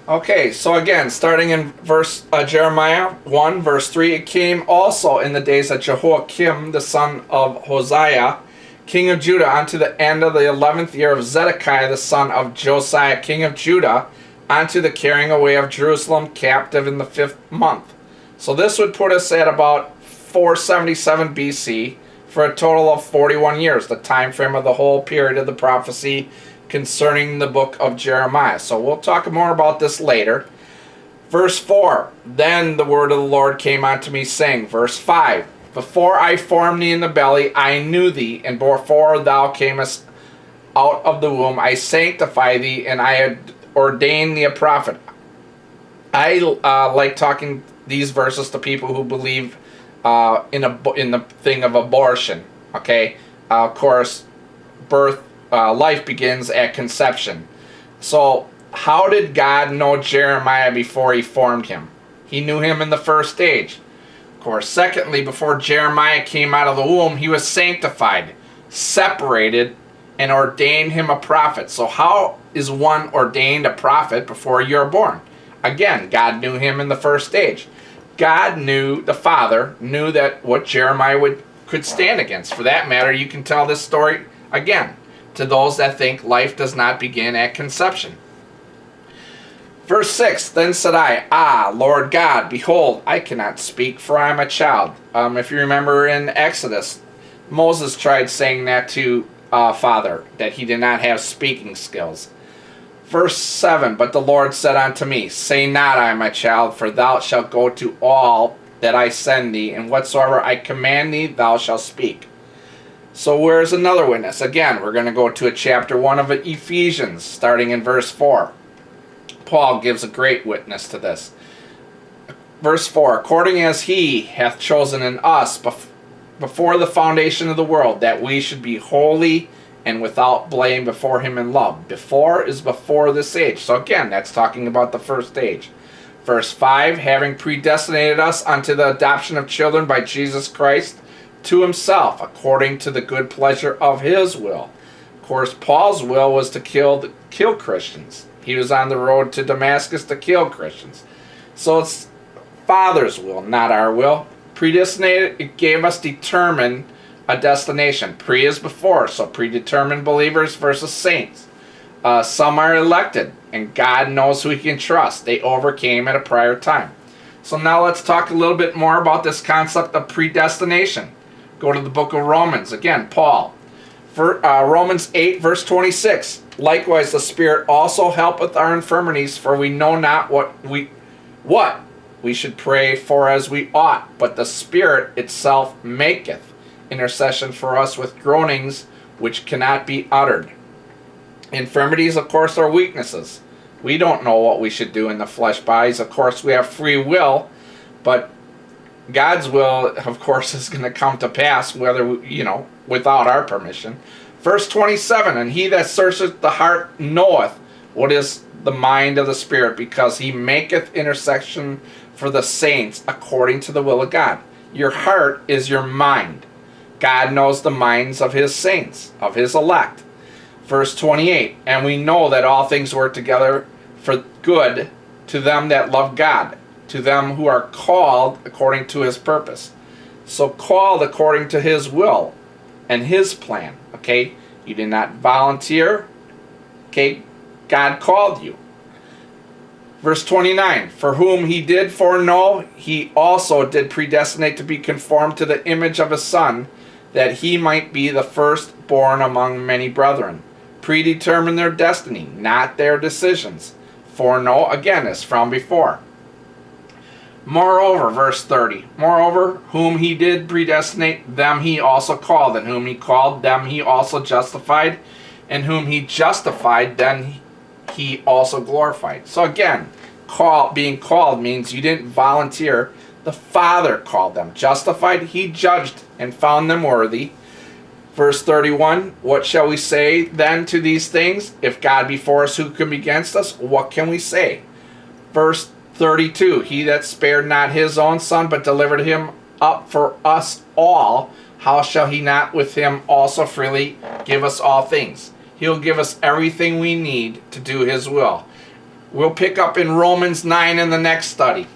Okay, so again, starting in Jeremiah 1, verse 3, it came also in the days of Jehoiakim, the son of Hosea, king of Judah, unto the end of the 11th year of Zedekiah, the son of Josiah, king of Judah, unto the carrying away of Jerusalem captive in the 5th month. So this would put us at about 477 BC for a total of 41 years, the time frame of the whole period of the prophecy concerning the book of Jeremiah. So we'll talk more about this later. Verse 4, then the word of the Lord came unto me, saying, verse 5, before I formed thee in the belly, I knew thee, and before thou camest out of the womb, I sanctify thee, and I had ordained thee a prophet. I like talking these verses to people who believe in the thing of abortion. Okay, of course, life begins at conception. So how did God know Jeremiah before he formed him? He knew him in the first stage. Of course, secondly, before Jeremiah came out of the womb, he was sanctified, separated, and ordained him a prophet. So how is one ordained a prophet before you're born? Again, God knew him in the first stage. God knew, the Father knew that what Jeremiah could stand against. For that matter, you can tell this story again to those that think life does not begin at conception. Verse 6, then said I, Lord God, behold, I cannot speak, for I am a child. If you remember in Exodus, Moses tried saying that to Father, that he did not have speaking skills. Verse 7, but the Lord said unto me, say not, I am a child, for thou shalt go to all that I send thee, and whatsoever I command thee, thou shalt speak. So where's another witness? Again, we're going to go to chapter 1 of Ephesians, starting in verse 4. Paul gives a great witness to this. Verse 4, according as he hath chosen in us before the foundation of the world, that we should be holy and without blame before him in love. Before is before this age. So again, that's talking about the first age. Verse 5, having predestinated us unto the adoption of children by Jesus Christ to himself, according to the good pleasure of his will. Of course, Paul's will was to kill Christians. He was on the road to Damascus to kill Christians. So it's Father's will, not our will. Predestinated, it gave us determined a destination. Pre is before, so predetermined believers versus saints. Some are elected, and God knows who he can trust. They overcame at a prior time. So now let's talk a little bit more about this concept of predestination. Go to the book of Romans. Again, Paul. Romans 8, verse 26. Likewise, the Spirit also helpeth our infirmities, for we know not what we should pray for as we ought, but the Spirit itself maketh intercession for us with groanings which cannot be uttered. Infirmities, of course, are weaknesses. We don't know what we should do in the flesh bodies. Of course, we have free will, but God's will, of course, is going to come to pass whether without our permission. Verse 27, and he that searcheth the heart knoweth what is the mind of the Spirit, because he maketh intercession for the saints according to the will of God. Your heart is your mind. God knows the minds of his saints, of his elect. Verse 28, and we know that all things work together for good to them that love God, to them who are called according to his purpose. So called according to his will and his plan. Okay, you did not volunteer. Okay, God called you. Verse 29, for whom he did foreknow, he also did predestinate to be conformed to the image of his Son, that he might be the firstborn among many brethren. Predetermine their destiny, not their decisions. Foreknow, again, is from before. Moreover, verse 30, moreover, whom he did predestinate, them he also called, and whom he called, them he also justified, and whom he justified, then he also glorified. So again, being called means you didn't volunteer. The Father called them. Justified, he judged and found them worthy. Verse 31, what shall we say then to these things? If God be for us, who can be against us? What can we say? Verse 32, he that spared not his own Son, but delivered him up for us all, how shall he not with him also freely give us all things? He'll give us everything we need to do his will. We'll pick up in Romans 9 in the next study.